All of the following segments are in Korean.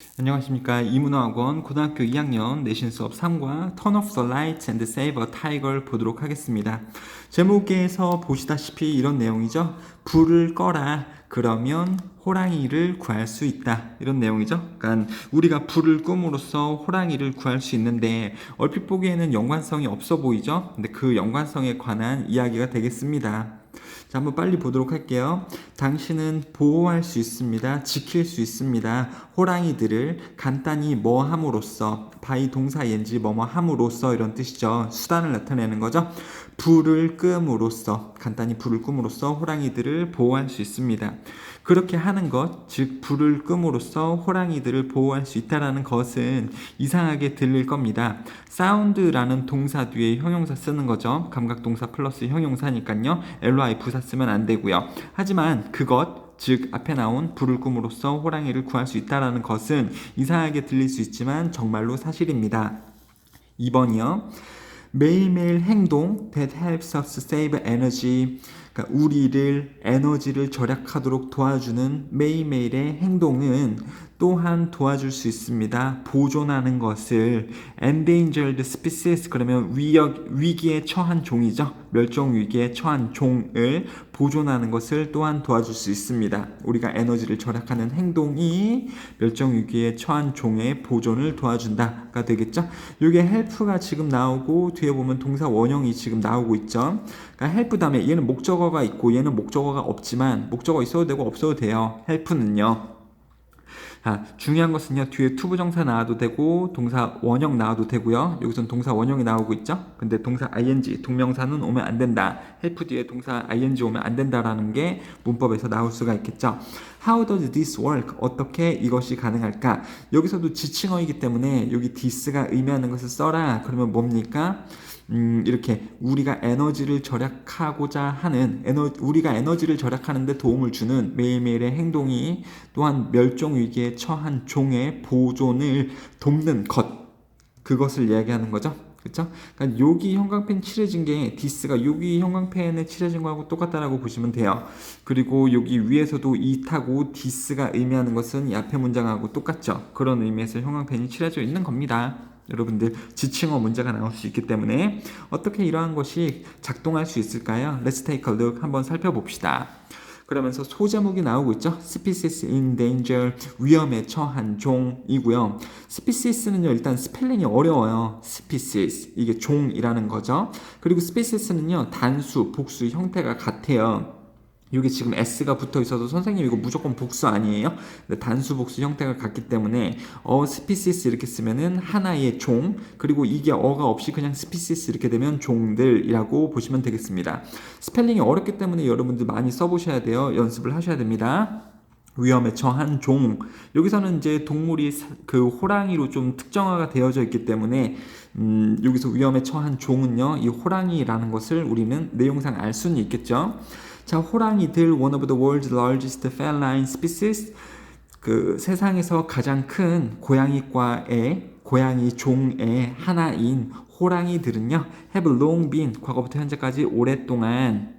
안녕하십니까. 이문화학원 고등학교 2학년 내신 수업 3과 Turn off the lights and save a tiger 보도록 하겠습니다. 제목에서 보시다시피 이런 내용이죠. 불을 꺼라. 그러면 호랑이를 구할 수 있다. 이런 내용이죠. 그러니까 우리가 불을 끔으로써 호랑이를 구할 수 있는데 얼핏 보기에는 연관성이 없어 보이죠. 근데 그 연관성에 관한 이야기가 되겠습니다. 자, 한번 빨리 보도록 할게요. 당신은 보호할 수 있습니다. 지킬 수 있습니다. 호랑이들을 간단히 뭐 함으로써, 바이 동사인지 뭐뭐 함으로써 이런 뜻이죠. 수단을 나타내는 거죠. 불을 끔으로써, 간단히 불을 끔으로써 호랑이들을 보호할 수 있습니다. 그렇게 하는 것, 즉 불을 끔으로써 호랑이들을 보호할 수 있다는 것은 이상하게 들릴 겁니다. 사운드라는 동사 뒤에 형용사 쓰는 거죠. 감각동사 플러스 형용사니까요. ly 부사 쓰면 안 되고요. 하지만 그것, 즉 앞에 나온 불을 끔으로써 호랑이를 구할 수 있다는 것은 이상하게 들릴 수 있지만 정말로 사실입니다. 2번이요. 매일매일 행동 that helps us save energy, 그러니까 우리를 에너지를 절약하도록 도와주는 매일매일의 행동은 또한 도와줄 수 있습니다. 보존하는 것을 endangered species, 그러면 위기에 처한 종이죠. 멸종 위기에 처한 종을 보존하는 것을 또한 도와줄 수 있습니다. 우리가 에너지를 절약하는 행동이 멸종 위기에 처한 종의 보존을 도와준다가 되겠죠. 이게 help가 지금 나오고 뒤에 보면 동사 원형이 지금 나오고 있죠. 그러니까 help 다음에 얘는 목적어가 있고 얘는 목적어가 없지만 목적어 있어도 되고 없어도 돼요. help는요. 중요한 것은요, 뒤에 투부정사 나와도 되고 동사 원형 나와도 되고요. 여기선 동사 원형이 나오고 있죠. 근데 동사 ing, 동명사는 오면 안 된다. help 뒤에 동사 ing 오면 안 된다라는 게 문법에서 나올 수가 있겠죠. How does this work? 어떻게 이것이 가능할까? 여기서도 지칭어이기 때문에 여기 this가 의미하는 것을 써라. 그러면 뭡니까? 이렇게 우리가 에너지를 절약하고자 하는 우리가 에너지를 절약하는 데 도움을 주는 매일매일의 행동이 또한 멸종 위기에 처한 종의 보존을 돕는 것, 그것을 이야기하는 거죠. 그렇죠? 그러니까 여기 형광펜 칠해진 게 디스가 여기 형광펜에 칠해진 거하고 똑같다라고 보시면 돼요. 그리고 여기 위에서도 이타고 디스가 의미하는 것은 이 앞에 문장하고 똑같죠. 그런 의미에서 형광펜이 칠해져 있는 겁니다. 여러분들 지칭어 문제가 나올 수 있기 때문에 어떻게 이러한 것이 작동할 수 있을까요? Let's take a look. 한번 살펴봅시다. 그러면서 소제목이 나오고 있죠. Species in danger, 위험에 처한 종이고요. Species는요, 일단 스펠링이 어려워요. Species, 이게 종이라는 거죠. 그리고 species는요, 단수, 복수 형태가 같아요. 여기 지금 s가 붙어 있어도 선생님 이거 무조건 복수 아니에요? 단수 복수 형태가 같기 때문에 species 이렇게 쓰면은 하나의 종, 그리고 이게 어가 없이 그냥 species 이렇게 되면 종들이라고 보시면 되겠습니다. 스펠링이 어렵기 때문에 여러분들 많이 써보셔야 돼요. 연습을 하셔야 됩니다. 위험에 처한 종, 여기서는 이제 동물이 그 호랑이로 좀 특정화가 되어져 있기 때문에 여기서 위험에 처한 종은요, 이 호랑이라는 것을 우리는 내용상 알 수는 있겠죠. 자, 호랑이들, one of the world's largest feline species, 그 세상에서 가장 큰 고양이 종의 하나인 호랑이들은요, have long been, 과거부터 현재까지 오랫동안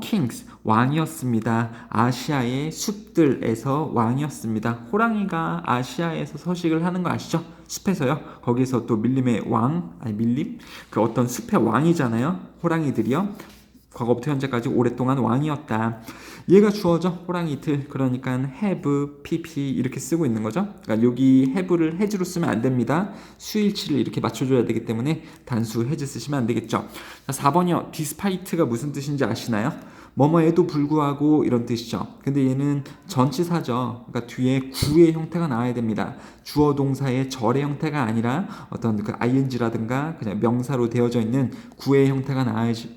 kings, 왕이었습니다. 아시아의 숲들에서 왕이었습니다. 호랑이가 아시아에서 서식을 하는 거 아시죠? 숲에서요. 거기서 또 밀림의 왕, 아니 밀림? 그 어떤 숲의 왕이잖아요. 호랑이들이요. 과거부터 현재까지 오랫동안 왕이었다. 얘가 주어죠. 호랑이들. 그러니까 have, pp 이렇게 쓰고 있는 거죠. 그러니까 여기 have를 has로 쓰면 안 됩니다. 수일치를 이렇게 맞춰줘야 되기 때문에 단수 has 쓰시면 안 되겠죠. 자, 4번이요. despite가 무슨 뜻인지 아시나요? 뭐뭐에도 불구하고 이런 뜻이죠. 근데 얘는 전치사죠. 그러니까 뒤에 구의 형태가 나와야 됩니다. 주어 동사의 절의 형태가 아니라 어떤 그 ing라든가 그냥 명사로 되어져 있는 구의 형태가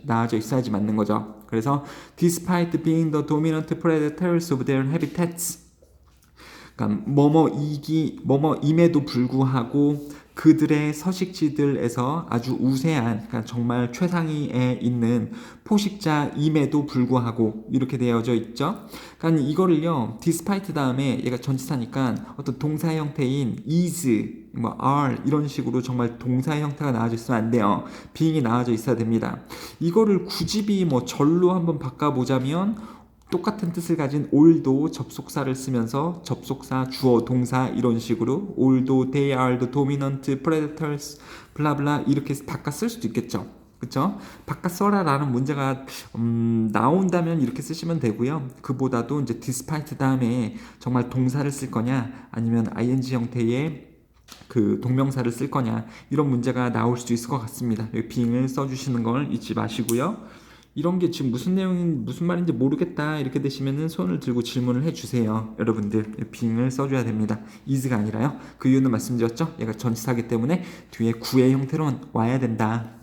나와져 있어야지 맞는 거죠. 그래서 despite being the dominant predators of their habitats, 그러니까 뭐뭐임에도 불구하고 그들의 서식지들에서 아주 우세한, 그러니까 정말 최상위에 있는 포식자임에도 불구하고 이렇게 되어져 있죠. 그러니까 이거를요, despite 다음에 얘가 전치사니까 어떤 동사 형태인 is, 뭐 are 이런 식으로 정말 동사 형태가 나와져 있으면 안 돼요. being이 나와져 있어야 됩니다. 이거를 굳이 뭐 절로 한번 바꿔보자면 똑같은 뜻을 가진 all도 접속사를 쓰면서 접속사, 주어, 동사 이런 식으로 although they are the dominant predators 블라블라 이렇게 바꿔 쓸 수도 있겠죠. 그쵸? 바꿔 써라라는 문제가 나온다면 이렇게 쓰시면 되고요. 그보다도 이제 despite 다음에 정말 동사를 쓸 거냐 아니면 ing 형태의 그 동명사를 쓸 거냐 이런 문제가 나올 수도 있을 것 같습니다. 여기 being을 써주시는 걸 잊지 마시고요. 이런 게 지금 무슨 내용인 무슨 말인지 모르겠다 이렇게 되시면은 손을 들고 질문을 해주세요. 여러분들 being을 써줘야 됩니다. is가 아니라요. 그 이유는 말씀드렸죠. 얘가 전치사기 때문에 뒤에 구의 형태로 와야 된다.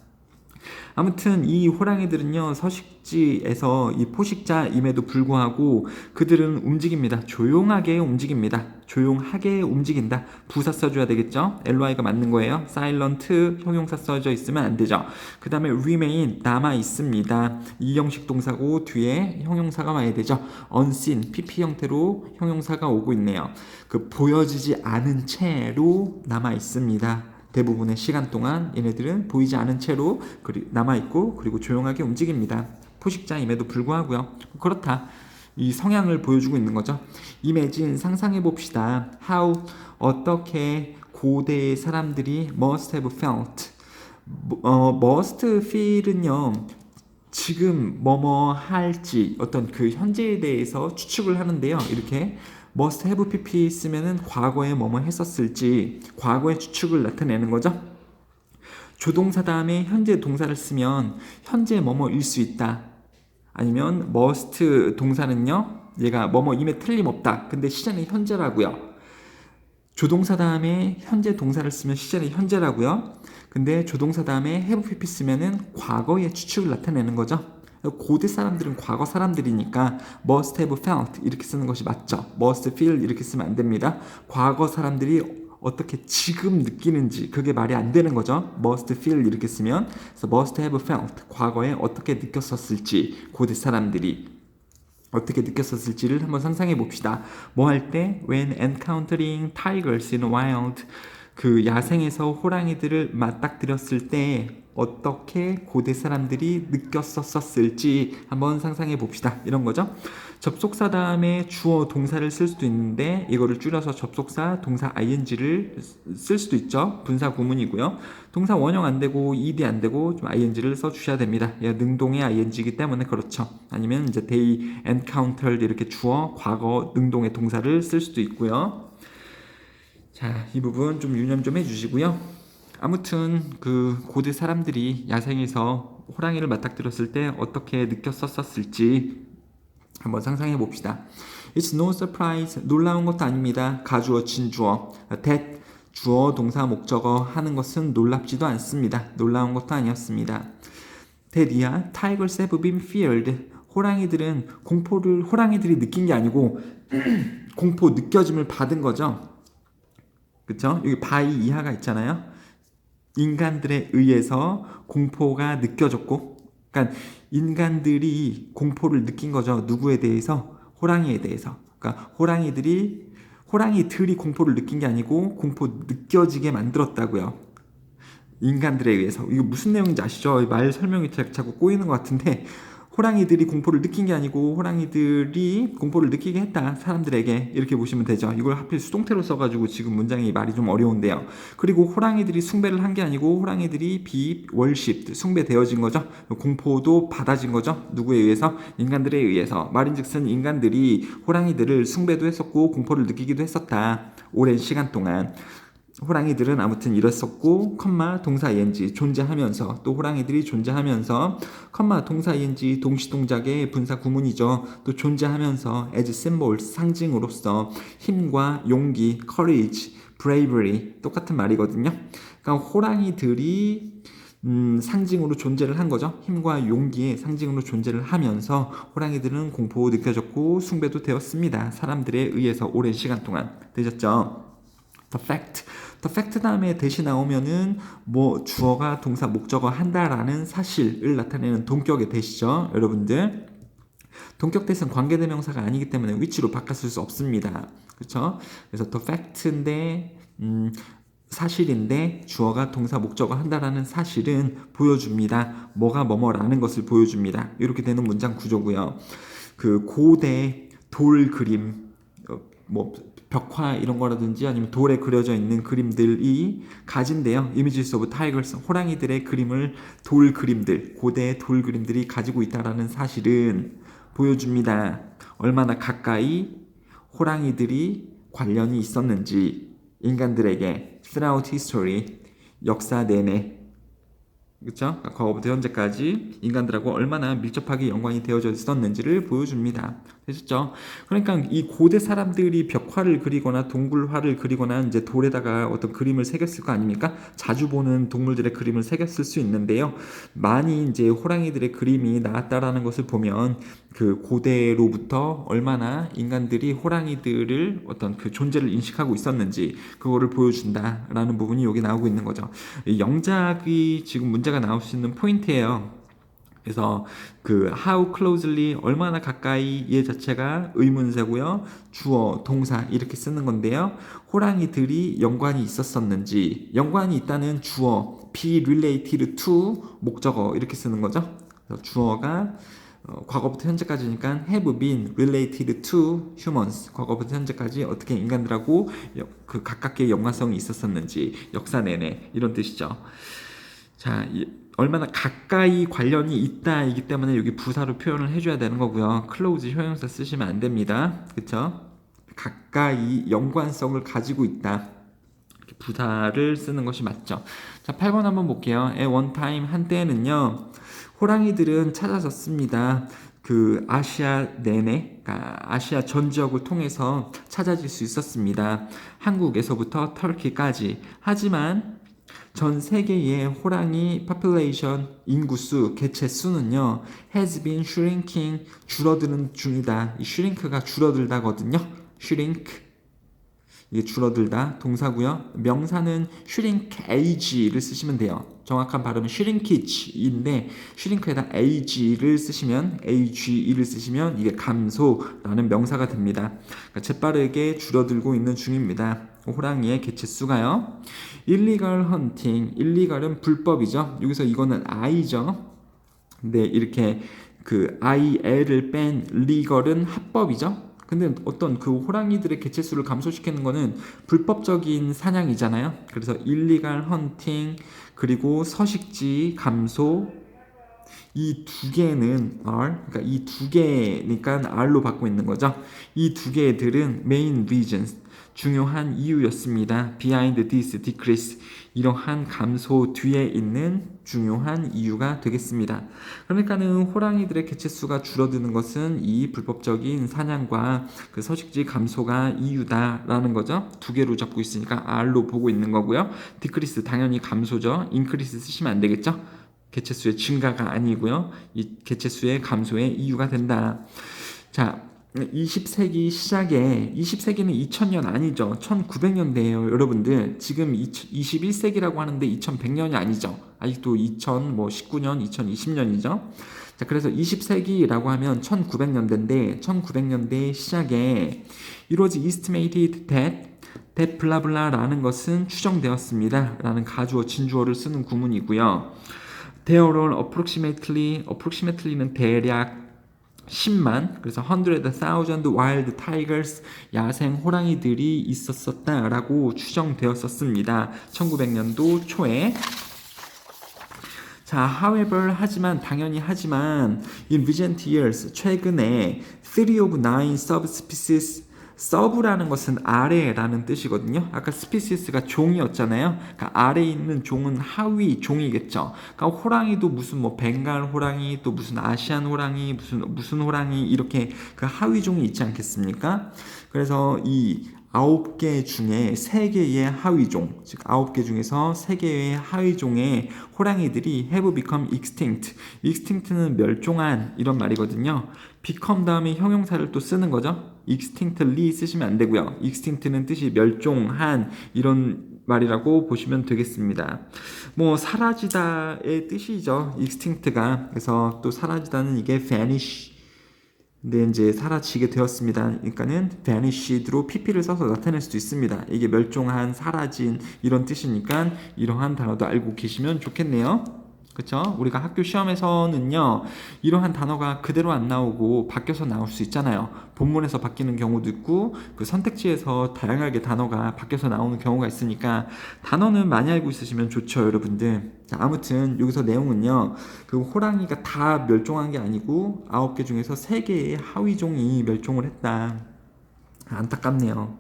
아무튼 이 호랑이들은요 서식지에서 이 포식자임에도 불구하고 그들은 움직입니다. 조용하게 움직입니다. 조용하게 움직인다. 부사 써줘야 되겠죠. ly가 맞는 거예요. silent 형용사 써져 있으면 안 되죠. 그 다음에 remain 남아 있습니다. 이 형식 동사고 뒤에 형용사가 와야 되죠. unseen pp 형태로 형용사가 오고 있네요. 그 보여지지 않은 채로 남아 있습니다. 대부분의 시간 동안 얘네들은 보이지 않은 채로 남아있고 그리고 조용하게 움직입니다. 포식자임에도 불구하고요. 그렇다. 이 성향을 보여주고 있는 거죠. imagine 상상해 봅시다. how 어떻게 고대의 사람들이 must have felt. must feel은요. 지금 뭐뭐 할지 어떤 그 현재에 대해서 추측을 하는데요. 이렇게 must have pp 쓰면은 과거에 뭐뭐 했었을지 과거의 추측을 나타내는 거죠. 조동사 다음에 현재 동사를 쓰면 현재 뭐뭐일 수 있다. 아니면 must 동사는요. 얘가 뭐뭐임에 틀림없다. 근데 시제는 현재라고요. 조동사 다음에 현재 동사를 쓰면 시제는 현재라고요. 근데 조동사 다음에 have pp 쓰면은 과거의 추측을 나타내는 거죠. 고대 사람들은 과거 사람들이니까 must have felt 이렇게 쓰는 것이 맞죠. must feel 이렇게 쓰면 안 됩니다. 과거 사람들이 어떻게 지금 느끼는지 그게 말이 안 되는 거죠. must feel 이렇게 쓰면 그래서 must have felt 과거에 어떻게 느꼈었을지 고대 사람들이 어떻게 느꼈었을지를 한번 상상해 봅시다. 뭐 할 때 when encountering tigers in wild 그 야생에서 호랑이들을 맞닥뜨렸을 때 어떻게 고대 사람들이 느꼈었을지 한번 상상해 봅시다. 이런 거죠. 접속사 다음에 주어 동사를 쓸 수도 있는데 이거를 줄여서 접속사 동사 ing를 쓸 수도 있죠. 분사 구문이고요. 동사 원형 안 되고 ed 안 되고 좀 ing를 써 주셔야 됩니다. 능동의 ing이기 때문에 그렇죠. 아니면 이제 they encountered 이렇게 주어 과거 능동의 동사를 쓸 수도 있고요. 자, 이 부분 좀 유념 좀 해주시고요. 아무튼 그 고대 사람들이 야생에서 호랑이를 맞닥뜨렸을 때 어떻게 느꼈었을지 한번 상상해 봅시다. It's no surprise. 놀라운 것도 아닙니다. 가주어, 진주어. that 주어, 동사, 목적어 하는 것은 놀랍지도 않습니다. 놀라운 것도 아니었습니다. that이야 tigers have been feared. 호랑이들이 느낀 게 아니고 공포 느껴짐을 받은 거죠. 그쵸? 여기 by 이하가 있잖아요. 인간들에 의해서 공포가 느껴졌고, 그러니까 인간들이 공포를 느낀 거죠. 누구에 대해서? 호랑이에 대해서. 그러니까 호랑이들이 공포를 느낀 게 아니고 공포 느껴지게 만들었다고요. 인간들에 의해서. 이거 무슨 내용인지 아시죠? 말 설명이 자꾸 꼬이는 것 같은데 호랑이들이 공포를 느낀 게 아니고 호랑이들이 공포를 느끼게 했다. 사람들에게. 이렇게 보시면 되죠. 이걸 하필 수동태로 써가지고 지금 문장이 말이 좀 어려운데요. 그리고 호랑이들이 숭배를 한 게 아니고 호랑이들이 월십 숭배되어진 거죠. 공포도 받아진 거죠. 누구에 의해서? 인간들에 의해서. 말인즉슨 인간들이 호랑이들을 숭배도 했었고 공포를 느끼기도 했었다. 오랜 시간 동안. 호랑이들은 아무튼 이랬었고 동사 ing 존재하면서 또 호랑이들이 존재하면서 동사 ing 동시동작의 분사 구문이죠. 또 존재하면서 as symbols 상징으로서 힘과 용기 courage, bravery 똑같은 말이거든요. 그러니까 호랑이들이 상징으로 존재를 한 거죠. 힘과 용기의 상징으로 존재를 하면서 호랑이들은 공포 느껴졌고 숭배도 되었습니다. 사람들에 의해서 오랜 시간 동안 되셨죠. The fact 다음에 대시 나오면은 뭐 주어가 동사 목적어 한다라는 사실을 나타내는 동격의 대시죠. 여러분들 동격 대시는 관계대명사가 아니기 때문에 위치로 바꿨을 수 없습니다. 그렇죠? 그래서 the fact인데 사실인데 주어가 동사 목적어 한다라는 사실은 보여줍니다. 뭐가 뭐뭐라는 것을 보여줍니다. 이렇게 되는 문장 구조고요. 그 고대 돌 그림, 뭐 벽화 이런 거라든지 아니면 돌에 그려져 있는 그림들이 가진대요. 이미지스 오브 타이거스, 호랑이들의 그림을 돌 그림들, 고대 돌 그림들이 가지고 있다라는 사실은 보여줍니다. 얼마나 가까이 호랑이들이 관련이 있었는지 인간들에게 throughout history, 역사 내내, 그렇죠? 과거부터 현재까지 인간들하고 얼마나 밀접하게 연관이 되어져 있었는지를 보여줍니다. 되셨죠? 그러니까 이 고대 사람들이 벽화를 그리거나 동굴화를 그리거나 이제 돌에다가 어떤 그림을 새겼을 거 아닙니까? 자주 보는 동물들의 그림을 새겼을 수 있는데요. 많이 이제 호랑이들의 그림이 나왔다라는 것을 보면 그 고대로부터 얼마나 인간들이 호랑이들을 어떤 그 존재를 인식하고 있었는지 그거를 보여준다라는 부분이 여기 나오고 있는 거죠. 영작이 지금 문제가 나올 수 있는 포인트예요. 그래서 그 how closely, 얼마나 가까이 얘 자체가 의문사고요. 주어, 동사 이렇게 쓰는 건데요. 호랑이들이 연관이 있었었는지, 연관이 있다는 주어 be related to 목적어 이렇게 쓰는 거죠. 그래서 주어가 과거부터 현재까지니까 have been related to humans, 과거부터 현재까지 어떻게 인간들하고 그 가깝게 연관성이 있었었는지 역사 내내 이런 뜻이죠. 자, 얼마나 가까이 관련이 있다이기 때문에 여기 부사로 표현을 해줘야 되는 거고요. close 형용사 쓰시면 안 됩니다. 그쵸? 가까이 연관성을 가지고 있다. 이렇게 부사를 쓰는 것이 맞죠. 자, 8번 한번 볼게요. at one time, 한때는요, 호랑이들은 찾아졌습니다. 그 아시아 내내, 그러니까 아시아 전 지역을 통해서 찾아질 수 있었습니다. 한국에서부터 터키까지. 하지만 전 세계의 호랑이 population, 인구수, 개체 수는요, has been shrinking, 줄어드는 중이다. 이 shrink가 줄어들다거든요. shrink, 이게 줄어들다, 동사고요. 명사는 shrinkage를 쓰시면 돼요. 정확한 발음은 shrinkage인데 shrink에다 age를 쓰시면, age를 쓰시면 이게 감소라는 명사가 됩니다. 그러니까 재빠르게 줄어들고 있는 중입니다. 호랑이의 개체수가요. illegal hunting, illegal은 불법이죠. 여기서 이거는 I죠. 근데 이렇게 그 IL을 뺀 legal은 합법이죠. 근데 어떤 그 호랑이들의 개체수를 감소시키는 거는 불법적인 사냥이잖아요. 그래서 illegal hunting, 그리고 서식지 감소, 이 두 개는 R, 그러니까 이 두 개니까 R로 받고 있는 거죠. 이 두 개들은 main reasons, 중요한 이유였습니다. behind this decrease, 이러한 감소 뒤에 있는 중요한 이유가 되겠습니다. 그러니까는 호랑이들의 개체수가 줄어드는 것은 이 불법적인 사냥과 그 서식지 감소가 이유다라는 거죠. 두 개로 잡고 있으니까 R로 보고 있는 거고요. decrease 당연히 감소죠. increase 쓰시면 안 되겠죠. 개체수의 증가가 아니고요. 이 개체수의 감소의 이유가 된다. 자, 20세기 시작에, 20세기는 2000년 아니죠. 1900년대예요, 여러분들. 지금 21세기라고 하는데 2100년이 아니죠. 아직도 2019년, 2020년이죠. 자, 그래서 20세기라고 하면 1900년대인데 1900년대 시작에 It was estimated that 블라블라라는 것은 추정되었습니다. 라는 가주어, 진주어를 쓰는 구문이고요. There were approximately는 대략 10만, 그래서 100,000 wild tigers, 야생 호랑이들이 있었었다라고 추정되었었습니다. 1900년도 초에. 자, however, 하지만, 당연히 하지만, in recent years, 최근에 3 of 9 subspecies, 서브라는 것은 아래라는 뜻이거든요. 아까 스피시스가 종이었잖아요. 그러니까 아래에 있는 종은 하위 종이겠죠. 그러니까 호랑이도 무슨 뭐 벵갈 호랑이, 또 무슨 아시안 호랑이, 무슨 호랑이, 이렇게 그 하위 종이 있지 않겠습니까? 그래서 이 9개 중에 3개의 하위종, 즉 9개 중에서 3개의 하위종의 호랑이들이 have become extinct. extinct는 멸종한 이런 말이거든요. become 다음에 형용사를 또 쓰는 거죠. extinctly 쓰시면 안 되고요. extinct는 뜻이 멸종한 이런 말이라고 보시면 되겠습니다. 뭐 사라지다의 뜻이죠. extinct가. 그래서 또 사라지다는 이게 vanish. 근데 이제 사라지게 되었습니다. 그러니까는 vanished로 pp를 써서 나타낼 수도 있습니다. 이게 멸종한, 사라진 이런 뜻이니까 이러한 단어도 알고 계시면 좋겠네요. 그쵸? 우리가 학교 시험에서는요, 이러한 단어가 그대로 안 나오고 바뀌어서 나올 수 있잖아요. 본문에서 바뀌는 경우도 있고, 그 선택지에서 다양하게 단어가 바뀌어서 나오는 경우가 있으니까, 단어는 많이 알고 있으시면 좋죠, 여러분들. 자, 아무튼, 여기서 내용은요, 그 호랑이가 다 멸종한 게 아니고, 9개 중에서 3개의 하위종이 멸종을 했다. 안타깝네요.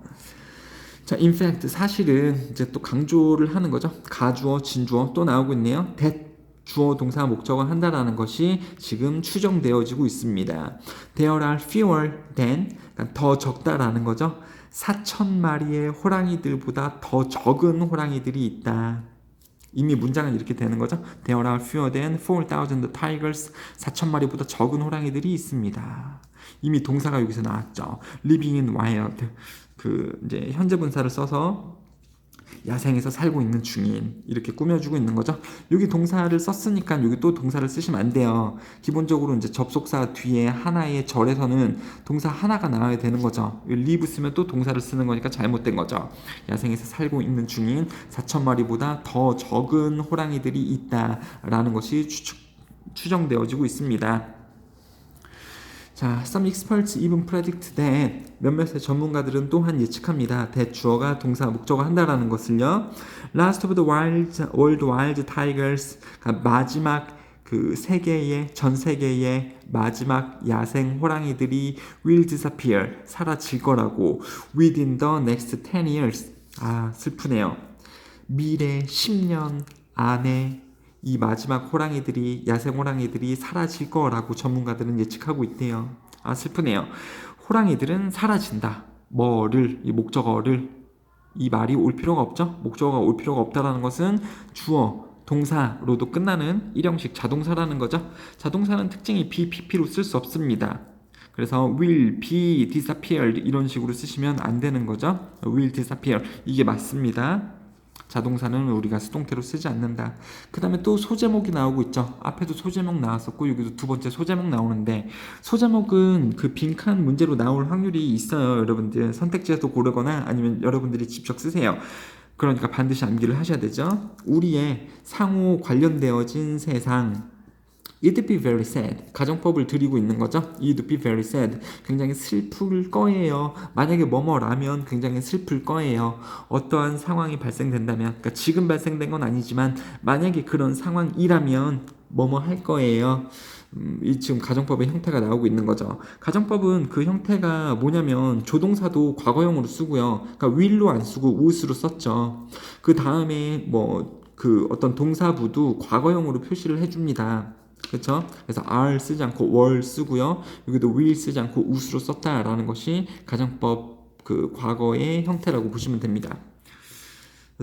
자, in fact, 사실은 이제 또 강조를 하는 거죠. 가주어, 진주어 또 나오고 있네요. that 주어, 동사, 목적어 한다라는 것이 지금 추정되어지고 있습니다. There are fewer than, 그러니까 더 적다라는 거죠. 4,000마리의 호랑이들보다 더 적은 호랑이들이 있다. 이미 문장은 이렇게 되는 거죠. There are fewer than 4,000 tigers. 4,000마리보다 적은 호랑이들이 있습니다. 이미 동사가 여기서 나왔죠. Living in wild. 그 이제 현재 분사를 써서 야생에서 살고 있는 중인 이렇게 꾸며주고 있는 거죠. 여기 동사를 썼으니까 여기 또 동사를 쓰시면 안 돼요. 기본적으로 이제 접속사 뒤에 하나의 절에서는 동사 하나가 나와야 되는 거죠. live 쓰면 또 동사를 쓰는 거니까 잘못된 거죠. 야생에서 살고 있는 중인 4,000마리보다 더 적은 호랑이들이 있다라는 것이 추정되어지고 있습니다. 자, some experts even predict that 몇몇의 전문가들은 또한 예측합니다. that 주어가 동사 목적어 한다라는 것을요. Last of the old wild tigers, 그러니까 마지막 그 세계의 전 세계의 마지막 야생 호랑이들이 will disappear 사라질 거라고 within the next 10 years. 아, 슬프네요. 미래 10년 안에 이 마지막 호랑이들이 야생 호랑이들이 사라질 거라고 전문가들은 예측하고 있대요. 아, 슬프네요. 호랑이들은 사라진다. 뭐를 이 목적어를 이 말이 올 필요가 없죠. 목적어가 올 필요가 없다라는 것은 주어 동사로도 끝나는 일형식 자동사라는 거죠. 자동사는 특징이 be, pp로 쓸 수 없습니다. 그래서 will, be, disappeared 이런 식으로 쓰시면 안 되는 거죠. will disappear 이게 맞습니다. 자동사는 우리가 수동태로 쓰지 않는다. 그 다음에 또 소제목이 나오고 있죠. 앞에도 소제목 나왔었고 여기도 두 번째 소제목 나오는데 소제목은 그 빈칸 문제로 나올 확률이 있어요. 여러분들 선택지에서 고르거나 아니면 여러분들이 직접 쓰세요. 그러니까 반드시 암기를 하셔야 되죠. 우리의 상호 관련되어진 세상 It'd be very sad. 가정법을 드리고 있는 거죠. It'd be very sad. 굉장히 슬플 거예요. 만약에 뭐뭐라면 굉장히 슬플 거예요. 어떠한 상황이 발생된다면, 그러니까 지금 발생된 건 아니지만 만약에 그런 상황이라면 뭐뭐 할 거예요. 이 지금 가정법의 형태가 나오고 있는 거죠. 가정법은 그 형태가 뭐냐면 조동사도 과거형으로 쓰고요. 그러니까 will로 안 쓰고 would로 썼죠. 그 다음에 뭐 그 어떤 동사부도 과거형으로 표시를 해줍니다. 그렇죠? 그래서 are 쓰지 않고 were 쓰고요. 여기도 will 쓰지 않고 would로 썼다라는 것이 가정법 그 과거의 형태라고 보시면 됩니다.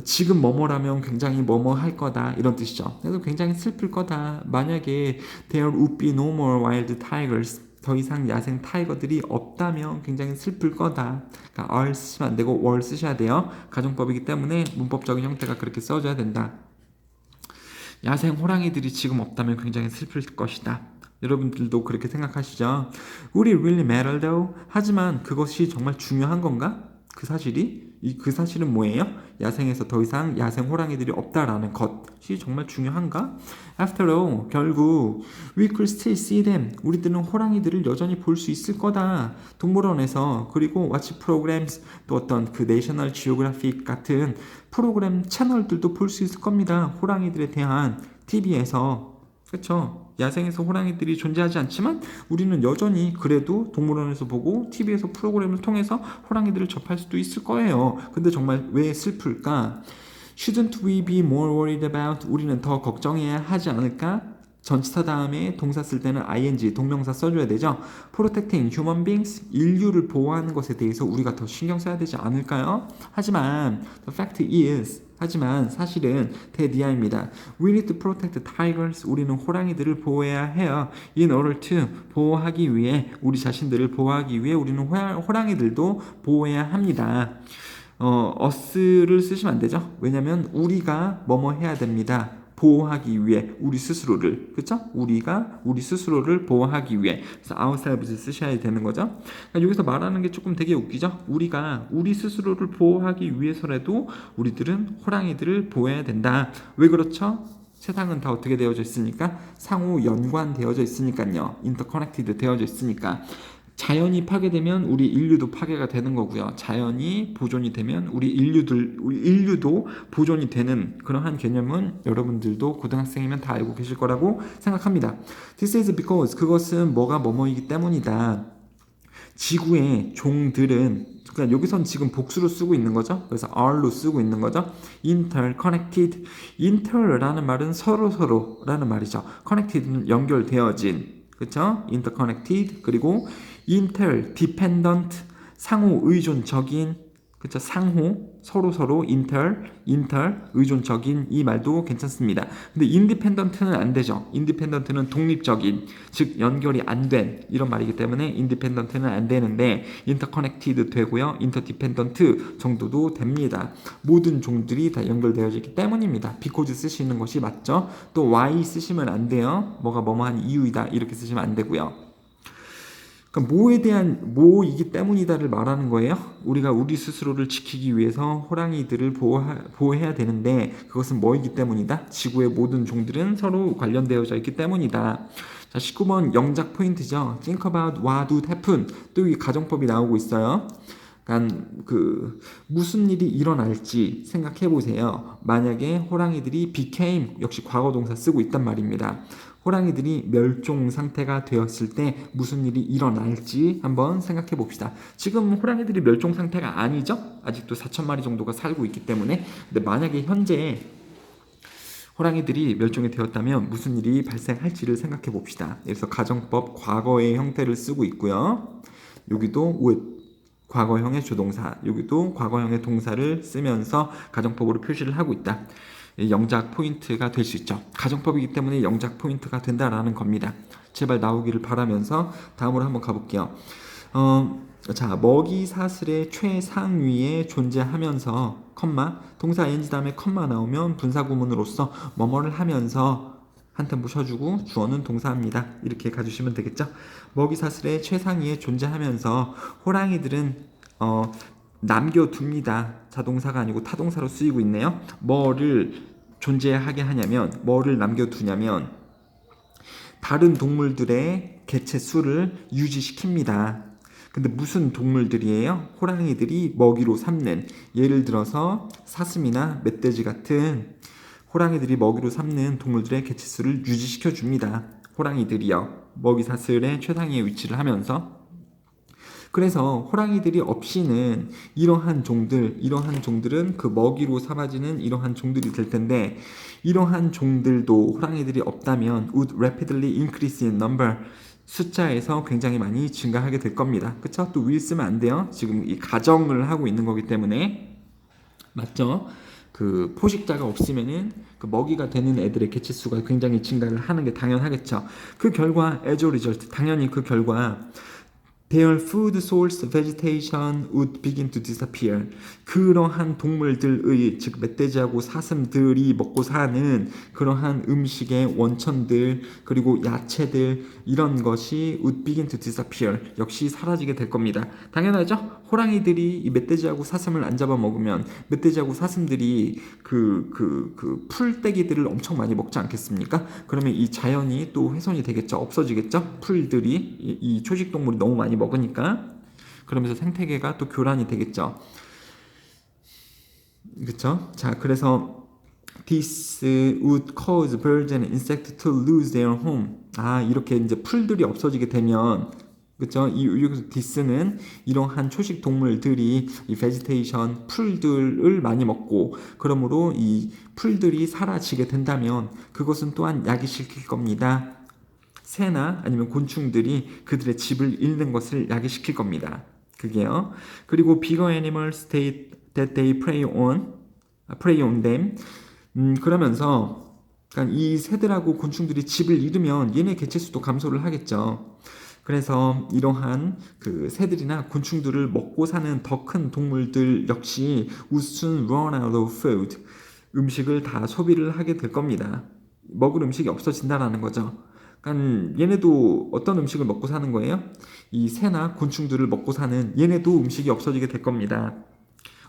지금 뭐뭐라면 굉장히 뭐뭐 할 거다 이런 뜻이죠. 그래서 굉장히 슬플 거다. 만약에 there would be no more wild tigers 더 이상 야생 타이거들이 없다면 굉장히 슬플 거다. 그러니까 are 쓰시면 안 되고 were 쓰셔야 돼요. 가정법이기 때문에 문법적인 형태가 그렇게 써줘야 된다. 야생 호랑이들이 지금 없다면 굉장히 슬플 것이다. 여러분들도 그렇게 생각하시죠? Would it really matter though? 하지만 그것이 정말 중요한 건가? 그 사실이? 그 사실은 뭐예요? 야생에서 더 이상 야생 호랑이들이 없다라는 것이 정말 중요한가? After all, 결국 we could still see them. 우리들은 호랑이들을 여전히 볼 수 있을 거다. 동물원에서 그리고 watch programs 또 어떤 그 내셔널 지오그래픽 같은 프로그램 채널들도 볼 수 있을 겁니다. 호랑이들에 대한 TV에서 그렇죠? 야생에서 호랑이들이 존재하지 않지만 우리는 여전히 그래도 동물원에서 보고 TV에서 프로그램을 통해서 호랑이들을 접할 수도 있을 거예요. 근데 정말 왜 슬플까? Shouldn't we be more worried about? 우리는 더 걱정해야 하지 않을까? 전치사 다음에 동사 쓸 때는 ing 동명사 써줘야 되죠. Protecting human beings 인류를 보호하는 것에 대해서 우리가 더 신경 써야 되지 않을까요? 하지만 the fact is 하지만 사실은 대디아입니다. We need to protect the tigers. 우리는 호랑이들을 보호해야 해요. In order to 보호하기 위해 우리 자신들을 보호하기 위해 우리는 호랑이들도 보호해야 합니다. us를 쓰시면 안 되죠. 왜냐하면 우리가 뭐뭐 해야 됩니다. 보호하기 위해 우리 스스로를 그렇죠? 우리가 우리 스스로를 보호하기 위해 그래서 ourselves 쓰셔야 되는 거죠. 그러니까 여기서 말하는 게 조금 되게 웃기죠. 우리가 우리 스스로를 보호하기 위해서라도 우리들은 호랑이들을 보호해야 된다. 왜 그렇죠? 세상은 다 어떻게 되어져 있으니까 상호 연관되어져 있으니까요. 인터커넥티드 되어져 있으니까 자연이 파괴되면 우리 인류도 파괴가 되는 거고요. 자연이 보존이 되면 우리 인류도 보존이 되는 그러한 개념은 여러분들도 고등학생이면 다 알고 계실 거라고 생각합니다. This is because 그것은 뭐가 뭐뭐이기 때문이다. 지구의 종들은 그러니까 여기선 지금 복수로 쓰고 있는 거죠. 그래서 are로 쓰고 있는 거죠. interconnected. inter라는 말은 서로라는 말이죠. connected는 연결되어진. 그렇죠? interconnected. 그리고 interdependent. 상호 의존적인. 그렇죠? 상호 서로 inter 의존적인 이 말도 괜찮습니다. 근데 independent는 안 되죠. independent는 독립적인, 즉 연결이 안 된 이런 말이기 때문에 independent는 안 되는데 interconnected 되고요. interdependent 정도도 됩니다. 모든 종들이 다 연결되어져 있기 때문입니다. because 쓰시는 것이 맞죠. 또 why 쓰시면 안 돼요. 뭐가 뭐뭐한 이유이다 이렇게 쓰시면 안 되고요. 그러니까 뭐에 대한 뭐이기 때문이다를 말하는 거예요. 우리가 우리 스스로를 지키기 위해서 호랑이들을 보호해야 되는데 그것은 뭐이기 때문이다. 지구의 모든 종들은 서로 관련되어져 있기 때문이다. 자, 19번 영작 포인트죠. Think about what would happen. 또 이 가정법이 나오고 있어요. 그러니까 무슨 일이 일어날지 생각해 보세요. 만약에 호랑이들이 became 역시 과거 동사 쓰고 있단 말입니다. 호랑이들이 멸종 상태가 되었을 때 무슨 일이 일어날지 한번 생각해 봅시다. 지금 호랑이들이 멸종 상태가 아니죠? 아직도 4,000마리 정도가 살고 있기 때문에. 근데 만약에 현재 호랑이들이 멸종이 되었다면 무슨 일이 발생할지를 생각해 봅시다. 그래서 가정법 과거의 형태를 쓰고 있고요. 여기도 would 과거형의 조동사, 여기도 과거형의 동사를 쓰면서 가정법으로 표시를 하고 있다. 영작 포인트가 될 수 있죠. 가정법이기 때문에 영작 포인트가 된다라는 겁니다. 제발 나오기를 바라면서 다음으로 한번 가볼게요. 자, 먹이 사슬의 최상위에 존재하면서 컴마 동사 ing 다음에 컴마 나오면 분사구문으로서 뭐뭐를 하면서 한 템포 쉬어주고 주어는 동사입니다. 이렇게 가주시면 되겠죠. 먹이 사슬의 최상위에 존재하면서 호랑이들은 남겨둡니다. 자동사가 아니고 타동사로 쓰이고 있네요. 뭐를 존재하게 하냐면 뭐를 남겨두냐면 다른 동물들의 개체 수를 유지시킵니다. 근데 무슨 동물들이에요? 호랑이들이 먹이로 삼는, 예를 들어서 사슴이나 멧돼지 같은 호랑이들이 먹이로 삼는 동물들의 개체 수를 유지시켜 줍니다. 호랑이들이요. 먹이 사슬의 최상위에 위치를 하면서. 그래서 호랑이들이 없이는 이러한 종들은 그 먹이로 삼아지는 이러한 종들이 될 텐데, 이러한 종들도 호랑이들이 없다면 would rapidly increase in number, 숫자에서 굉장히 많이 증가하게 될 겁니다. 그쵸? 또 will 쓰면 안 돼요. 지금 이 가정을 하고 있는 거기 때문에. 맞죠? 그 포식자가 없으면은 그 먹이가 되는 애들의 개체수가 굉장히 증가를 하는 게 당연하겠죠. 그 결과 as a result, 당연히 그 결과 their food source vegetation would begin to disappear. 그러한 동물들의, 즉 멧돼지하고 사슴들이 먹고 사는 그러한 음식의 원천들, 그리고 야채들, 이런 것이 would begin to disappear. 역시 사라지게 될 겁니다. 당연하죠? 호랑이들이 이 멧돼지하고 사슴을 안 잡아먹으면 멧돼지하고 사슴들이 풀떼기들을 엄청 많이 먹지 않겠습니까? 그러면 이 자연이 또 훼손이 되겠죠. 없어지겠죠? 풀들이 이 초식동물이 너무 많이 먹으니까. 그러면서 생태계가 또 교란이 되겠죠. 그쵸? 자, 그래서 this would cause birds and insects to lose their home. 이렇게 이제 풀들이 없어지게 되면, 그쵸? 여기서 this는 이러한 초식 동물들이 이 vegetation, 풀들을 많이 먹고, 그러므로 이 풀들이 사라지게 된다면 그것은 또한 야기시킬 겁니다. 새나 아니면 곤충들이 그들의 집을 잃는 것을 야기시킬 겁니다. 그게요. 그리고 bigger animals that they prey on them. 그러면서 그러니까 이 새들하고 곤충들이 집을 잃으면 얘네 개체수도 감소를 하겠죠. 그래서 이러한 그 새들이나 곤충들을 먹고 사는 더 큰 동물들 역시 would soon run out of food. 음식을 다 소비를 하게 될 겁니다. 먹을 음식이 없어진다라는 거죠. 그러니까 얘네도 어떤 음식을 먹고 사는 거예요? 이 새나 곤충들을 먹고 사는 얘네도 음식이 없어지게 될 겁니다.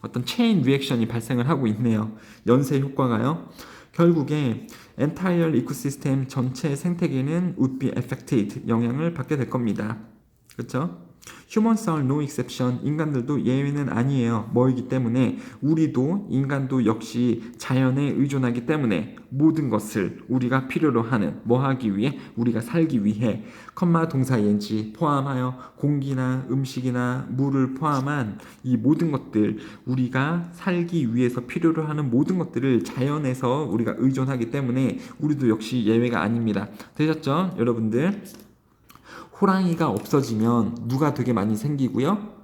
어떤 체인 리액션이 발생을 하고 있네요. 연쇄 효과가요. 결국에 entire ecosystem 전체 생태계는 would be affected 영향을 받게 될 겁니다. 그렇죠? Humans are no exception. 인간들도 예외는 아니에요. 뭐이기 때문에 우리도 인간도 역시 자연에 의존하기 때문에 모든 것을 우리가 필요로 하는 뭐 하기 위해 우리가 살기 위해 컴마 동사 ing 포함하여 공기나 음식이나 물을 포함한 이 모든 것들 우리가 살기 위해서 필요로 하는 모든 것들을 자연에서 우리가 의존하기 때문에 우리도 역시 예외가 아닙니다. 되셨죠? 여러분들? 호랑이가 없어지면 누가 되게 많이 생기고요.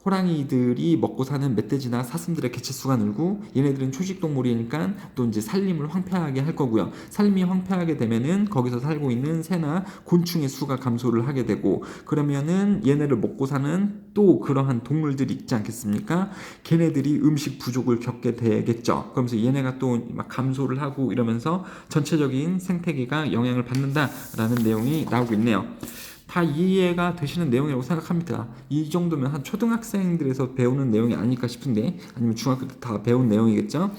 호랑이들이 먹고 사는 멧돼지나 사슴들의 개체수가 늘고 얘네들은 초식동물이니까 또 이제 살림을 황폐하게 할 거고요. 살림이 황폐하게 되면은 거기서 살고 있는 새나 곤충의 수가 감소를 하게 되고 그러면은 얘네를 먹고 사는 또 그러한 동물들이 있지 않겠습니까? 걔네들이 음식 부족을 겪게 되겠죠. 그러면서 얘네가 또 막 감소를 하고 이러면서 전체적인 생태계가 영향을 받는다라는 내용이 나오고 있네요. 다 이해가 되시는 내용이라고 생각합니다. 이 정도면 한 초등학생들에서 배우는 내용이 아닐까 싶은데 아니면 중학교 때 다 배운 내용이겠죠.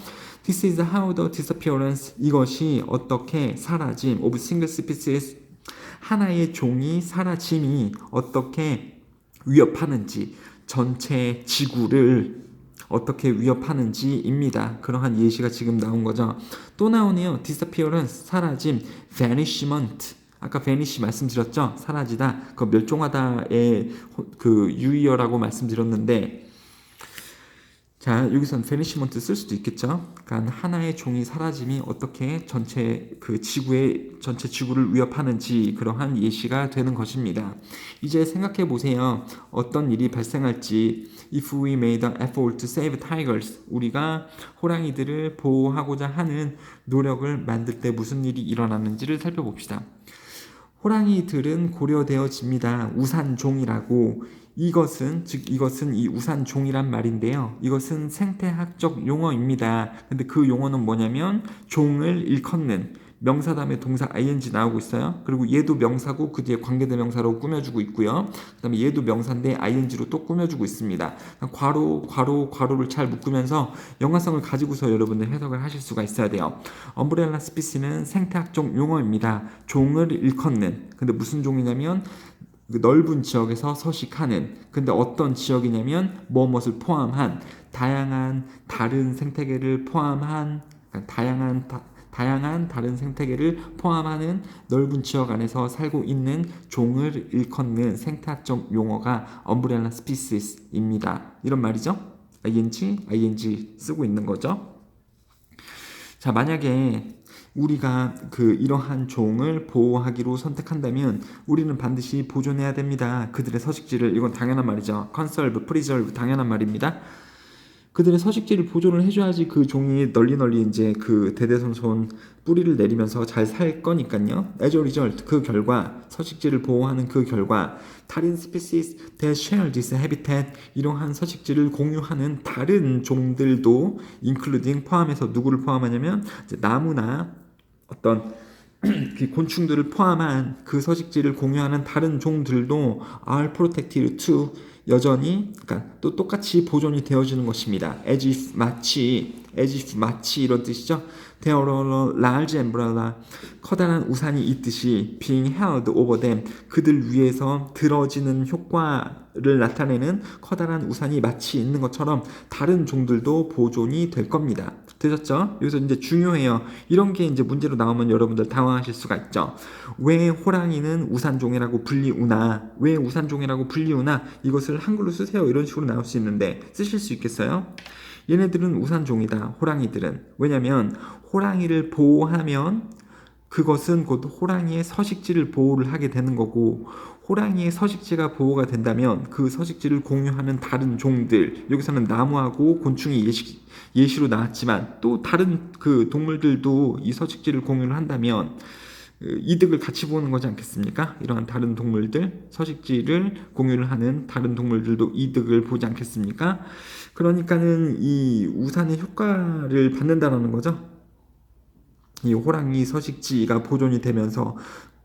This is how the disappearance 이것이 어떻게 사라짐 of single species 하나의 종이 사라짐이 어떻게 위협하는지 전체 지구를 어떻게 위협하는지입니다. 그러한 예시가 지금 나온 거죠. 또 나오네요. disappearance 사라짐, vanishment 아까 vanish 말씀드렸죠? 사라지다, 그 멸종하다의 그 유의어라고 말씀드렸는데, 자 여기선 vanishment 쓸 수도 있겠죠? 그러니까 하나의 종이 사라짐이 어떻게 전체 그 지구의 전체 지구를 위협하는지 그러한 예시가 되는 것입니다. 이제 생각해 보세요. 어떤 일이 발생할지. If we made an effort to save tigers, 우리가 호랑이들을 보호하고자 하는 노력을 만들 때 무슨 일이 일어나는지를 살펴봅시다. 호랑이들은 고려되어집니다. 우산종이라고. 이것은 이 우산종이란 말인데요. 이것은 생태학적 용어입니다. 근데 그 용어는 뭐냐면 종을 일컫는 명사 다음에 동사 ing 나오고 있어요. 그리고 얘도 명사고 그 뒤에 관계대명사로 꾸며주고 있고요. 그 다음에 얘도 명사인데 ing로 또 꾸며주고 있습니다. 괄호를 잘 묶으면서 영화성을 가지고서 여러분들 해석을 하실 수가 있어야 돼요. 엄브렐라 스피시는 생태학적 용어입니다. 종을 일컫는. 근데 무슨 종이냐면 그 넓은 지역에서 서식하는. 근데 어떤 지역이냐면 무엇을 포함한 다양한 다른 생태계를 포함한 다양한 다른 생태계를 포함하는 넓은 지역 안에서 살고 있는 종을 일컫는 생태학적 용어가 umbrella species입니다. 이런 말이죠. ing 쓰고 있는 거죠. 자, 만약에 우리가 이러한 종을 보호하기로 선택한다면 우리는 반드시 보존해야 됩니다. 그들의 서식지를. 이건 당연한 말이죠. conserve, preserve 당연한 말입니다. 그들의 서식지를 보존을 해줘야지 그 종이 널리 이제 그 대대손손 뿌리를 내리면서 잘 살 거니까요. As a result, 그 결과 서식지를 보호하는 그 결과 다른 species that share this habitat 이러한 서식지를 공유하는 다른 종들도 including 포함해서 누구를 포함하냐면 이제 나무나 어떤 곤충들을 포함한 그 서식지를 공유하는 다른 종들도 are protected too 여전히 그러니까 또 똑같이 보존이 되어지는 것입니다. as if 마치 이런 뜻이죠. There are a large umbrella 커다란 우산이 있듯이 being held over them 그들 위에서 들어지는 효과를 나타내는 커다란 우산이 마치 있는 것처럼 다른 종들도 보존이 될 겁니다. 되셨죠? 여기서 이제 중요해요. 이런 게 이제 문제로 나오면 여러분들 당황하실 수가 있죠. 왜 호랑이는 우산종이라고 불리우나? 왜 우산종이라고 불리우나? 이것을 한글로 쓰세요. 이런 식으로 나올 수 있는데 쓰실 수 있겠어요? 얘네들은 우산종이다. 호랑이들은. 왜냐면 호랑이를 보호하면 그것은 곧 호랑이의 서식지를 보호를 하게 되는 거고 호랑이의 서식지가 보호가 된다면 그 서식지를 공유하는 다른 종들 여기서는 나무하고 곤충이 예시로 나왔지만 또 다른 그 동물들도 이 서식지를 공유를 한다면 이득을 같이 보는 거지 않겠습니까? 이러한 다른 동물들 서식지를 공유를 하는 다른 동물들도 이득을 보지 않겠습니까? 그러니까는 이 우산의 효과를 받는다라는 거죠. 이 호랑이 서식지가 보존이 되면서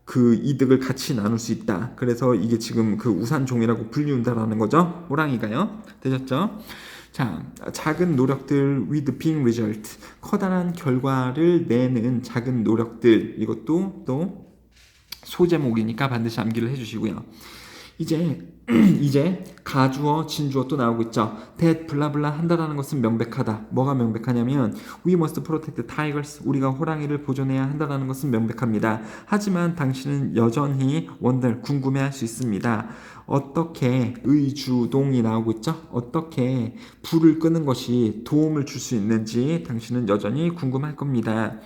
그 이득을 같이 나눌 수 있다. 그래서 이게 지금 그 우산종이라고 불리운다라는 거죠. 호랑이가요. 되셨죠? 자, 작은 노력들 with big result. 커다란 결과를 내는 작은 노력들. 이것도 또 소제목이니까 반드시 암기를 해주시고요. 이제 가주어, 진주어 또 나오고 있죠. that 블라블라 한다라는 것은 명백하다. 뭐가 명백하냐면 we must protect tigers. 우리가 호랑이를 보존해야 한다라는 것은 명백합니다. 하지만 당신은 여전히 wonder, 궁금해할 수 있습니다. 어떻게 의주동이 나오고 있죠. 어떻게 불을 끄는 것이 도움을 줄 수 있는지 당신은 여전히 궁금할 겁니다.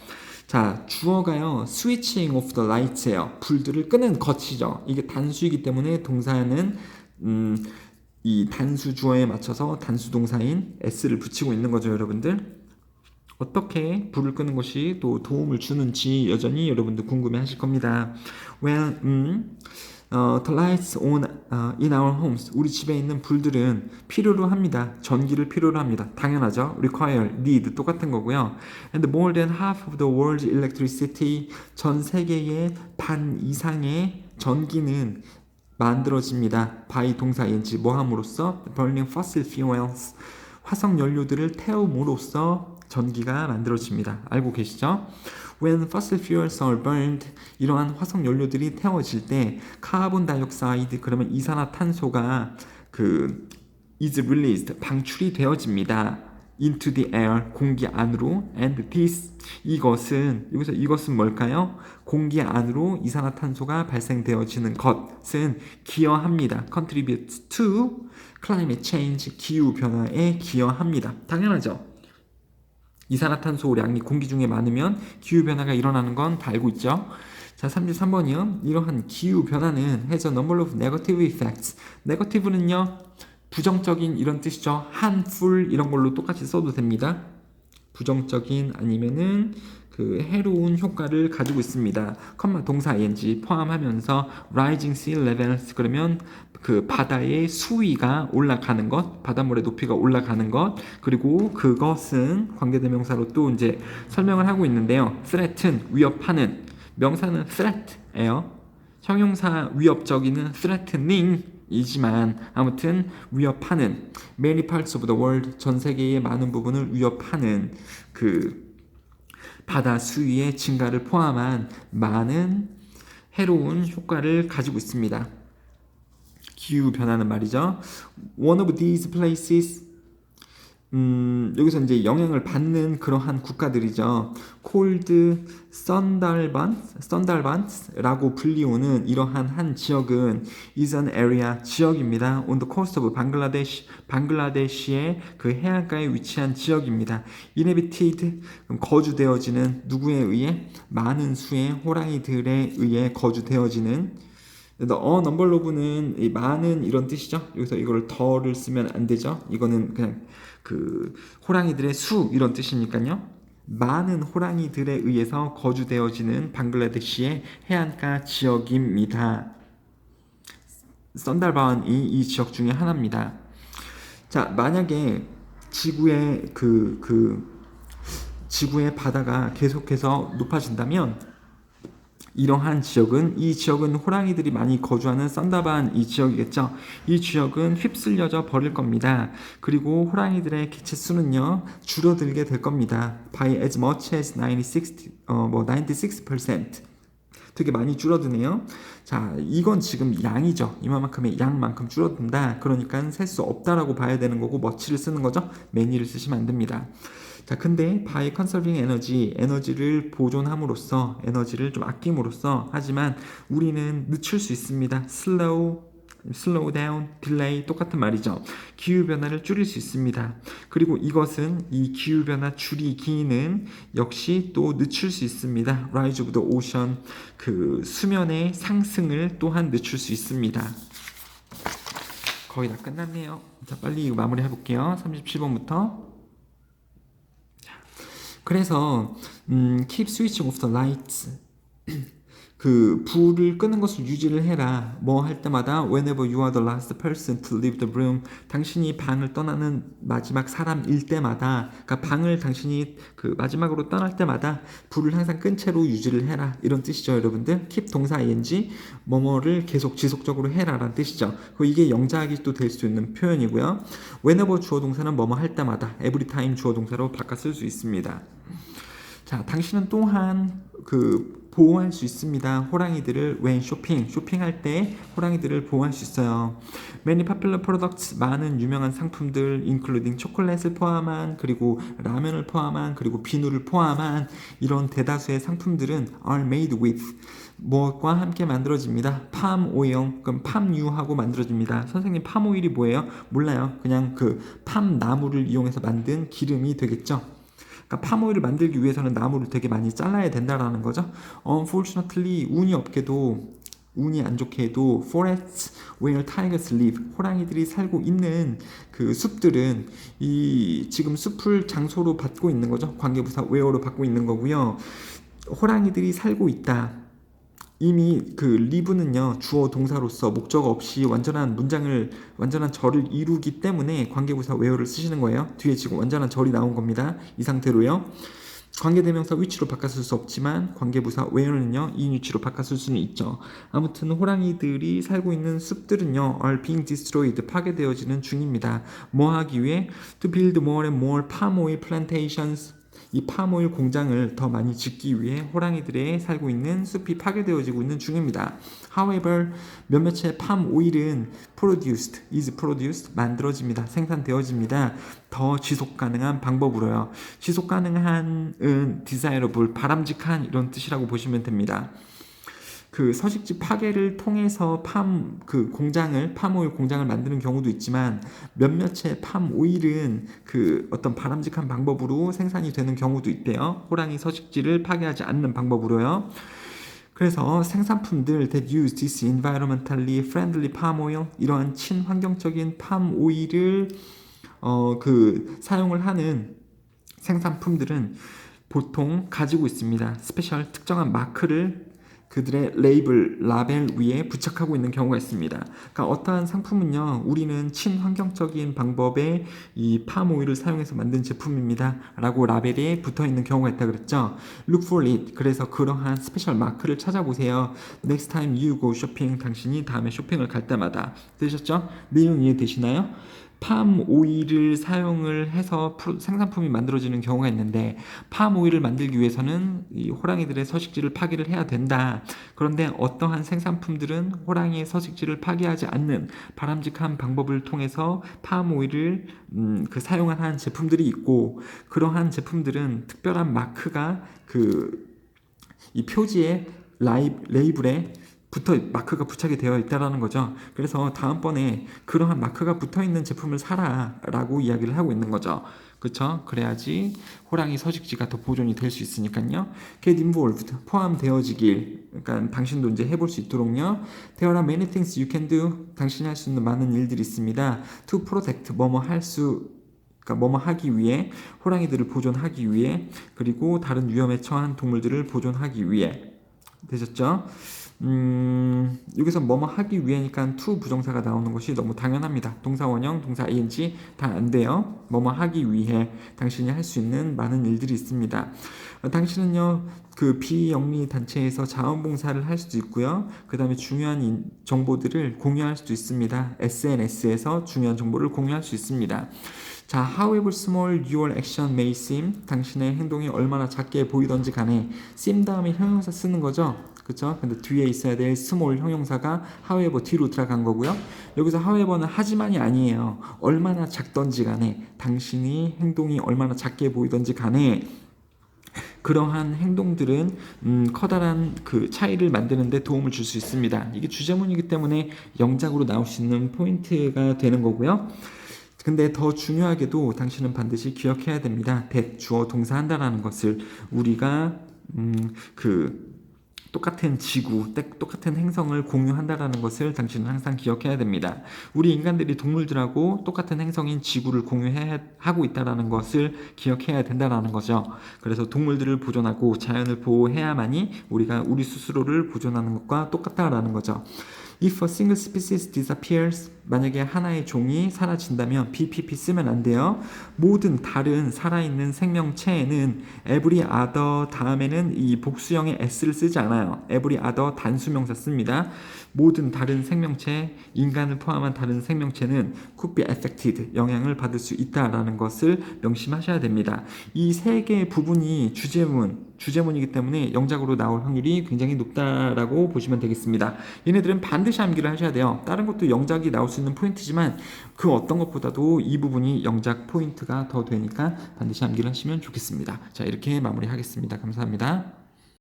자, 주어가요. switching off the lights예요. 불들을 끄는 것이죠. 이게 단수이기 때문에 동사는 이 단수 주어에 맞춰서 단수 동사인 s를 붙이고 있는 거죠, 여러분들. 어떻게 불을 끄는 것이 또 도움을 주는지 여전히 여러분들 궁금해 하실 겁니다. Well, the lights on in our homes. 우리 집에 있는 불들은 필요로 합니다. 전기를 필요로 합니다. 당연하죠. require, need 똑같은 거고요. And more than half of the world's electricity. 전 세계의 반 이상의 전기는 만들어집니다. by 동사 ing 뭐 함으로써 burning fossil fuels. 화석 연료들을 태움으로써 전기가 만들어집니다. 알고 계시죠? When fossil fuels are burned, 이러한 화석 연료들이 태워질 때 카본 다이옥사이드 그러면 이산화탄소가 is released 방출이 되어집니다. into the air 공기 안으로 and this 이것은 뭘까요? 공기 안으로 이산화탄소가 발생되어지는 것은 기여합니다. contribute to climate change 기후 변화에 기여합니다. 당연하죠. 이산화탄소량이 공기 중에 많으면 기후변화가 일어나는 건 다 알고 있죠. 자, 33번이요. 이러한 기후변화는 has a number of negative effects. negative는요. 부정적인 이런 뜻이죠. harmful 이런 걸로 똑같이 써도 됩니다. 부정적인 아니면은 해로운 효과를 가지고 있습니다. 동사 ing 포함하면서 rising sea levels 그러면 바다의 수위가 올라가는 것, 바닷물의 높이가 올라가는 것, 그리고 그것은 관계대명사로 또 이제 설명을 하고 있는데요. threaten 위협하는 명사는 threat예요. 형용사 위협적이는 threatening 이지만 아무튼 위협하는 many parts of the world 전 세계의 많은 부분을 위협하는 바다 수위의 증가를 포함한 많은 해로운 효과를 가지고 있습니다. 기후 변화는 말이죠. One of these places 여기서 이제 영향을 받는 그러한 국가들이죠. called Sundarbans 라고 불리우는 이러한 한 지역은 is an area 지역입니다. on the coast of Bangladesh 방글라데시의 해안가에 위치한 지역입니다. inhabited 거주되어지는 누구에 의해 많은 수의 호랑이들에 의해 거주되어지는 number of는 많은 이런 뜻이죠. 여기서 이거를 더를 쓰면 안 되죠. 이거는 그냥 호랑이들의 수 이런 뜻이니까요. 많은 호랑이들에 의해서 거주되어지는 방글라데시의 해안가 지역입니다. 선달반이 이 지역 중에 하나입니다. 자, 만약에 지구의 지구의 바다가 계속해서 높아진다면 이러한 이 지역은 호랑이들이 많이 거주하는 썬다반 이 지역이겠죠. 이 지역은 휩쓸려져 버릴 겁니다. 그리고 호랑이들의 개체 수는요 줄어들게 될 겁니다. By as much as 96%. 되게 많이 줄어드네요. 자, 이건 지금 양이죠. 이만큼의 양만큼 줄어든다. 그러니까 셀 수 없다라고 봐야 되는 거고 much를 쓰는 거죠. many를 쓰시면 안 됩니다. 자, 근데 by conserving energy, 에너지를 보존함으로써, 에너지를 좀 아낌으로써, 하지만 우리는 늦출 수 있습니다. slow down, delay 똑같은 말이죠. 기후변화를 줄일 수 있습니다. 그리고 이것은 이 기후변화 줄이기는 역시 또 늦출 수 있습니다. rise of the ocean, 수면의 상승을 또한 늦출 수 있습니다. 거의 다 끝났네요. 자, 빨리 이거 마무리 해볼게요. 37번부터. 그래서 keep switching off the lights 그 불을 끄는 것을 유지를 해라. 뭐 할 때마다 whenever you are the last person to leave the room, 당신이 방을 떠나는 마지막 사람일 때마다, 그러니까 방을 당신이 그 마지막으로 떠날 때마다 불을 항상 끈 채로 유지를 해라, 이런 뜻이죠. 여러분들 keep 동사 ing, 뭐뭐를 계속 지속적으로 해라 라는 뜻이죠. 이게 영작이 또 될 수 있는 표현이고요. whenever 주어 동사는 뭐뭐 할 때마다, every time 주어 동사로 바꿔 쓸 수 있습니다. 자, 당신은 또한 보호할 수 있습니다. 호랑이들을 when 쇼핑할 때 호랑이들을 보호할 수 있어요. Many popular products, 많은 유명한 상품들, including 초콜릿을 포함한, 그리고 라면을 포함한, 그리고 비누를 포함한 이런 대다수의 상품들은 are made with, 무엇과 함께 만들어집니다. palm oil, 그럼 팜유하고 만들어집니다. 선생님, 팜 오일이 뭐예요? 몰라요. 그냥 팜 나무를 이용해서 만든 기름이 되겠죠. 그러니까 팜오일을 만들기 위해서는 나무를 되게 많이 잘라야 된다라는 거죠. Unfortunately, 운이 안 좋게도 forests where tigers live, 호랑이들이 살고 있는 그 숲들은 지금 숲을 장소로 받고 있는 거죠. 관계부사 where로 받고 있는 거고요. 호랑이들이 살고 있다. 이미 live는요, 주어 동사로서 목적 없이 완전한 절을 이루기 때문에 관계부사 where를 쓰시는 거예요. 뒤에 지금 완전한 절이 나온 겁니다. 이 상태로요. 관계대명사 which로 바꿔 쓸 수 없지만 관계부사 where는요, 이 위치로 바꿔 쓸 수는 있죠. 아무튼 호랑이들이 살고 있는 숲들은요, are being destroyed, 파괴되어지는 중입니다. 뭐 하기 위해? To build more and more palm oil plantations, 이 팜오일 공장을 더 많이 짓기 위해 호랑이들의 살고 있는 숲이 파괴되어지고 있는 중입니다. However, 몇몇의 팜 오일은 is produced, 만들어집니다. 생산되어집니다. 더 지속 가능한 방법으로요. 지속 가능한은 desirable, 바람직한, 이런 뜻이라고 보시면 됩니다. 서식지 파괴를 통해서 팜오일 공장을 만드는 경우도 있지만 몇몇의 팜오일은 어떤 바람직한 방법으로 생산이 되는 경우도 있대요. 호랑이 서식지를 파괴하지 않는 방법으로요. 그래서 생산품들 that use this environmentally friendly palm oil, 이러한 친환경적인 팜오일을 사용을 하는 생산품들은 보통 가지고 있습니다. 스페셜, 특정한 마크를 그들의 라벨 위에 부착하고 있는 경우가 있습니다. 그러니까 어떠한 상품은요, 우리는 친환경적인 방법의 이 팜오일을 사용해서 만든 제품입니다 라고 라벨에 붙어 있는 경우가 있다 그랬죠. Look for it. 그래서 그러한 스페셜 마크를 찾아보세요. Next time you go shopping, 당신이 다음에 쇼핑을 갈 때마다. 되셨죠? 내용 이해되시나요? 팜 오일을 사용을 해서 생산품이 만들어지는 경우가 있는데, 팜 오일을 만들기 위해서는 이 호랑이들의 서식지를 파괴를 해야 된다. 그런데 어떠한 생산품들은 호랑이의 서식지를 파괴하지 않는 바람직한 방법을 통해서 팜 오일을 사용한 제품들이 있고, 그러한 제품들은 특별한 마크가 이 표지에 레이블에 마크가 부착이 되어 있다라는 거죠. 그래서 다음번에 그러한 마크가 붙어 있는 제품을 사라 라고 이야기를 하고 있는 거죠. 그쵸? 그래야지 호랑이 서식지가 더 보존이 될 수 있으니까요. Get involved, 포함되어지길, 그러니까 당신도 이제 해볼 수 있도록요. There are many things you can do, 당신이 할 수 있는 많은 일들이 있습니다. To protect, 뭐뭐 하기 위해, 호랑이들을 보존하기 위해, 그리고 다른 위험에 처한 동물들을 보존하기 위해. 되셨죠? 여기서 뭐뭐 하기 위해니까 to 부정사가 나오는 것이 너무 당연합니다. 동사 원형, 동사 ing 다 안 돼요. 뭐뭐 하기 위해 당신이 할 수 있는 많은 일들이 있습니다. 당신은요, 비영리 단체에서 자원봉사를 할 수도 있고요. 그 다음에 중요한 정보들을 공유할 수도 있습니다. SNS에서 중요한 정보를 공유할 수 있습니다. 자, however small your action may seem, 당신의 행동이 얼마나 작게 보이던지 간에, seem 다음에 형용사 쓰는 거죠. 그쵸? 근데 뒤에 있어야 될 small 형용사가 however 뒤로 들어간 거고요. 여기서 however는 하지만이 아니에요. 얼마나 작던지 간에, 당신이 행동이 얼마나 작게 보이던지 간에, 그러한 행동들은 커다란 차이를 만드는 데 도움을 줄 수 있습니다. 이게 주제문이기 때문에 영작으로 나올 수 있는 포인트가 되는 거고요. 근데 더 중요하게도 당신은 반드시 기억해야 됩니다. that, 주어 동사 한다라는 것을 우리가 똑같은 지구, 똑같은 행성을 공유한다라는 것을 당신은 항상 기억해야 됩니다. 우리 인간들이 동물들하고 똑같은 행성인 지구를 공유하고 있다라는 것을 기억해야 된다라는 거죠. 그래서 동물들을 보존하고 자연을 보호해야만이 우리가 우리 스스로를 보존하는 것과 똑같다라는 거죠. If a single species disappears, 만약에 하나의 종이 사라진다면 BPP 쓰면 안 돼요. 모든 다른 살아있는 생명체에는 every other 다음에는 이 복수형의 s를 쓰지 않아요. every other 단수명사 씁니다. 모든 다른 생명체, 인간을 포함한 다른 생명체는 could be affected, 영향을 받을 수 있다라는 것을 명심하셔야 됩니다. 이 세 개의 부분이 주제문이기 때문에 영작으로 나올 확률이 굉장히 높다라고 보시면 되겠습니다. 얘네들은 반드시 암기를 하셔야 돼요. 다른 것도 영작이 나올 수 있는 포인트지만 그 어떤 것보다도 이 부분이 영작 포인트가 더 되니까 반드시 암기를 하시면 좋겠습니다. 자, 이렇게 마무리하겠습니다. 감사합니다.